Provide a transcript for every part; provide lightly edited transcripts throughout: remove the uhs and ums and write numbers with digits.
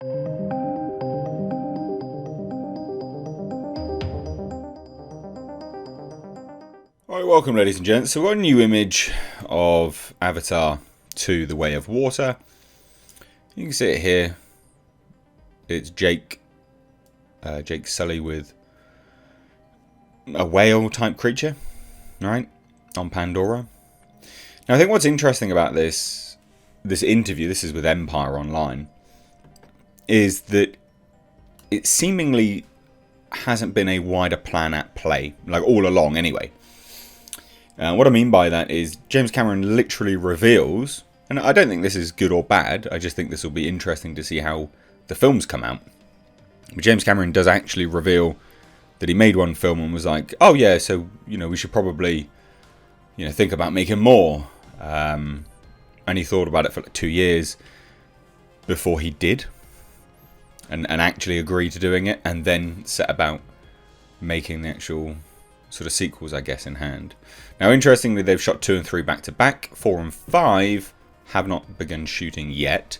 Alright, welcome ladies and gents. So we've got a new image of Avatar 2, The Way of Water. You can see it here. It's Jake Sully with a whale type creature, right, on Pandora. Now I think what's interesting about this interview, this is with Empire Online, is that it seemingly hasn't been a wider plan at play, like all along anyway. What I mean by that is James Cameron literally reveals, and I don't think this is good or bad, I just think this will be interesting to see how the films come out. But James Cameron does actually reveal that he made one film and was like, oh yeah, so, we should probably, think about making more. And he thought about it for like 2 years before he did. And actually agreed to doing it, and then set about making the actual sort of sequels, I guess, in hand. Now, interestingly, they've shot 2 and 3 back to back. 4 and 5 have not begun shooting yet,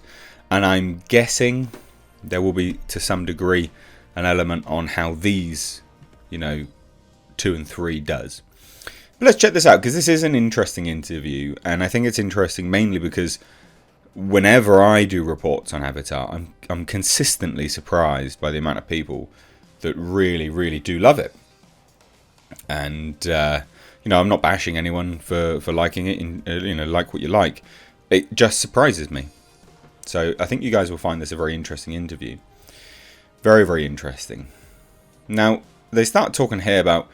and I'm guessing there will be, to some degree, an element on how these, 2 and 3 does. But let's check this out, because this is an interesting interview, and I think it's interesting mainly because whenever I do reports on Avatar, I'm consistently surprised by the amount of people that really, really do love it. And I'm not bashing anyone for liking it, and like what you like. It just surprises me. So I think you guys will find this a very interesting interview. Very, very interesting. Now they start talking here about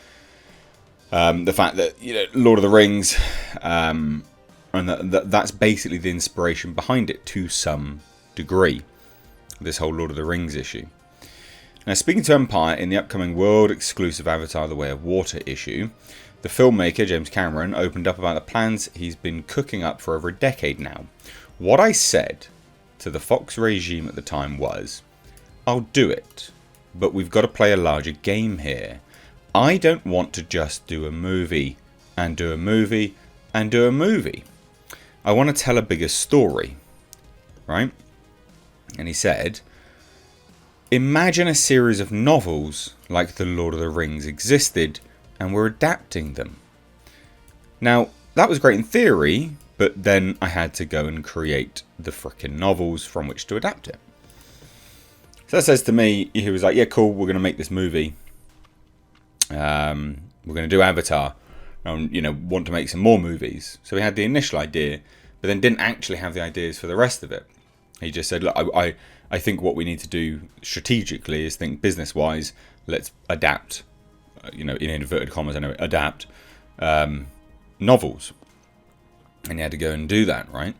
the fact that Lord of the Rings, and that's basically the inspiration behind it to some degree. This whole Lord of the Rings issue. Now, speaking to Empire in the upcoming world-exclusive Avatar The Way of Water issue, the filmmaker, James Cameron, opened up about the plans he's been cooking up for over a decade now. What I said to the Fox regime at the time was, I'll do it, but we've got to play a larger game here. I don't want to just do a movie, and do a movie, and do a movie. I want to tell a bigger story, right? And he said, imagine a series of novels like The Lord of the Rings existed and we're adapting them. Now, that was great in theory, but then I had to go and create the frickin' novels from which to adapt it. So that says to me, he was like, yeah, cool, we're going to make this movie. We're going to do Avatar. And, want to make some more movies. So he had the initial idea, but then didn't actually have the ideas for the rest of it. He just said, look, I think what we need to do strategically is think business-wise, let's adapt, in inverted commas, adapt novels. And he had to go and do that, right?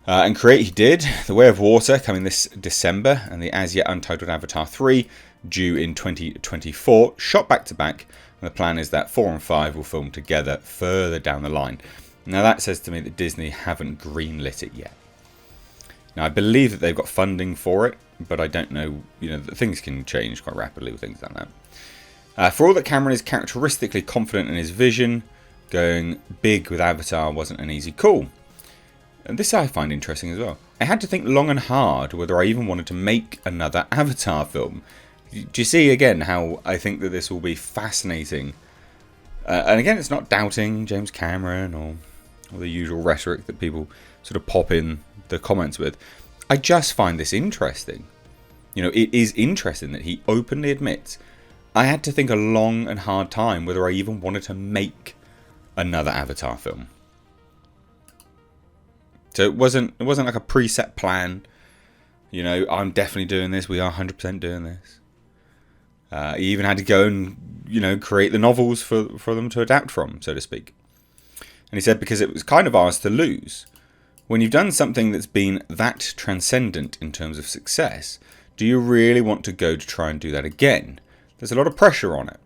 And create, he did, The Way of Water, coming this December, and the as-yet untitled Avatar 3, due in 2024, shot back-to-back, and the plan is that 4 and 5 will film together further down the line. Now that says to me that Disney haven't greenlit it yet. Now, I believe that they've got funding for it, but I don't know, things can change quite rapidly with things like that. For all that Cameron is characteristically confident in his vision, going big with Avatar wasn't an easy call. And this I find interesting as well. I had to think long and hard whether I even wanted to make another Avatar film. Do you see, again, how I think that this will be fascinating? And again, it's not doubting James Cameron or the usual rhetoric that people sort of pop in the comments with. I just find this interesting. It is interesting that he openly admits, I had to think a long and hard time whether I even wanted to make another Avatar film. So it wasn't like a preset plan. I'm definitely doing this. We are 100% doing this. He even had to go and, create the novels for them to adapt from, so to speak. And he said, because it was kind of ours to lose. When you've done something that's been that transcendent in terms of success, do you really want to go to try and do that again? There's a lot of pressure on it.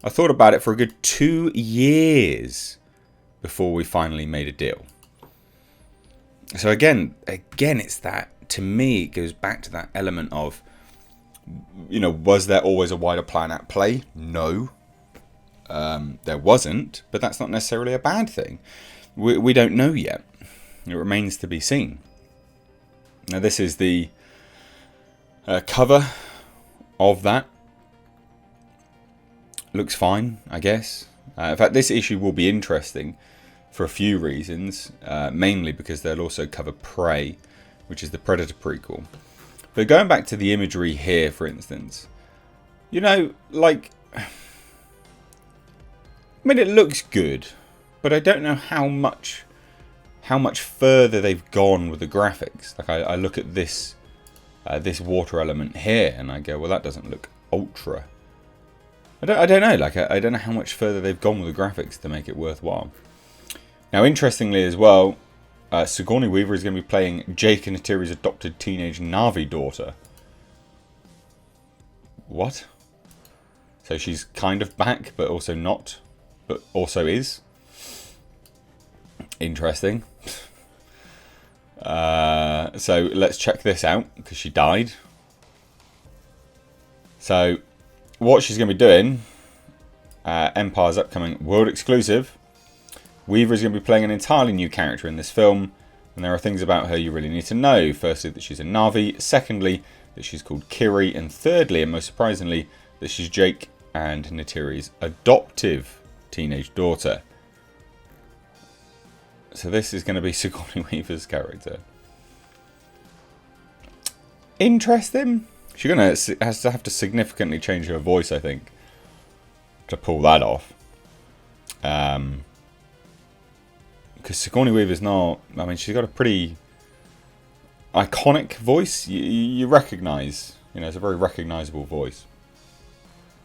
I thought about it for a good 2 years before we finally made a deal. So again, it's that, to me, it goes back to that element of, was there always a wider plan at play? No. There wasn't, but that's not necessarily a bad thing. We don't know yet. It remains to be seen. Now, this is the cover of that. Looks fine, I guess. In fact, this issue will be interesting for a few reasons, mainly because they'll also cover Prey, which is the Predator prequel. But going back to the imagery here, for instance, you know, like, I mean, it looks good, but I don't know how much further they've gone with the graphics. Like, I look at this this water element here, and I go, well, that doesn't look ultra. I don't know. Like, I don't know how much further they've gone with the graphics to make it worthwhile. Now, interestingly as well, Sigourney Weaver is going to be playing Jake and Neytiri's adopted teenage Na'vi daughter. What? So she's kind of back, but also not, but also is. Interesting. So let's check this out, because she died. So what she's going to be doing, Empire's upcoming world exclusive, Weaver is going to be playing an entirely new character in this film, and there are things about her you really need to know. Firstly, that she's a Na'vi. Secondly, that she's called Kiri. And thirdly, and most surprisingly, that she's Jake and Neytiri's adoptive teenage daughter. So this is going to be Sigourney Weaver's character. Interesting. She's going to have to significantly change her voice, I think, to pull that off. Because Sigourney Weaver's not... I mean, she's got a pretty iconic voice. You recognise. You know, it's a very recognisable voice.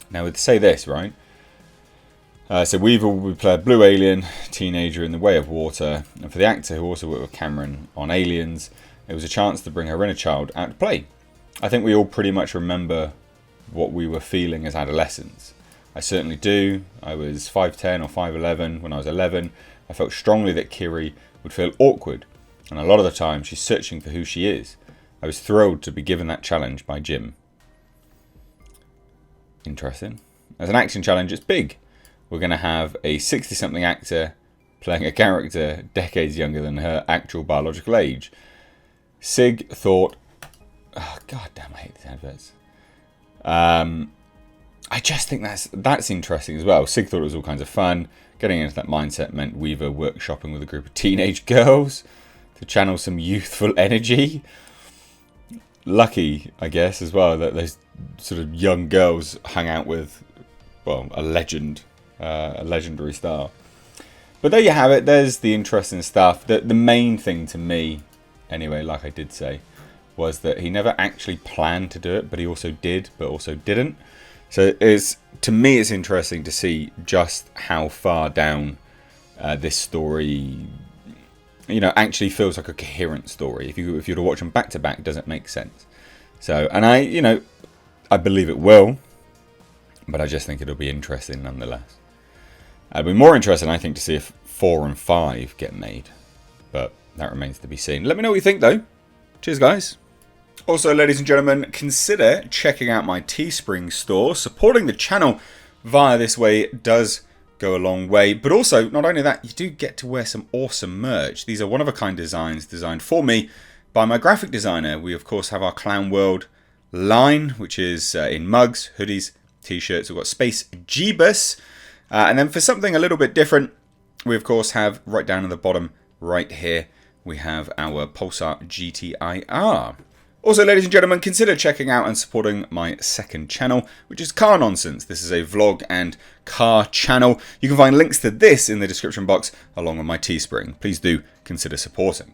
Now, we'd say this, right? So Weaver will play a blue alien teenager in The Way of Water. And for the actor who also worked with Cameron on Aliens, it was a chance to bring her inner child out to play. I think we all pretty much remember what we were feeling as adolescents. I certainly do. I was 5'10" or 5'11" when I was 11. I felt strongly that Kiri would feel awkward, and a lot of the time she's searching for who she is. I was thrilled to be given that challenge by Jim. Interesting. As an acting challenge, it's big. We're going to have a 60-something actor playing a character decades younger than her actual biological age. Sig thought... Oh, God damn, I hate these adverts. I just think that's interesting as well. Sig thought it was all kinds of fun. Getting into that mindset meant Weaver workshopping with a group of teenage girls to channel some youthful energy. Lucky, I guess, as well, that those sort of young girls hung out with, well, a legendary star. But there you have it. There's the interesting stuff. The main thing to me, anyway, like I did say, was that he never actually planned to do it, but he also did, but also didn't. So to me, it's interesting to see just how far down this story, you know, actually feels like a coherent story. If you were to watch them back to back, does it make sense? So, and I believe it will, but I just think it'll be interesting nonetheless. It'll be more interesting, I think, to see if 4 and 5 get made, but that remains to be seen. Let me know what you think, though. Cheers, guys. Also, ladies and gentlemen, consider checking out my Teespring store. Supporting the channel via this way does go a long way. But also, not only that, you do get to wear some awesome merch. These are one-of-a-kind designs designed for me by my graphic designer. We, of course, have our Clown World line, which is in mugs, hoodies, t-shirts. We've got Space Jeebus. And then for something a little bit different, we, of course, have right down at the bottom right here, we have our Pulsar GTIR. Also, ladies and gentlemen, consider checking out and supporting my second channel, which is Car Nonsense. This is a vlog and car channel. You can find links to this in the description box along with my Teespring. Please do consider supporting.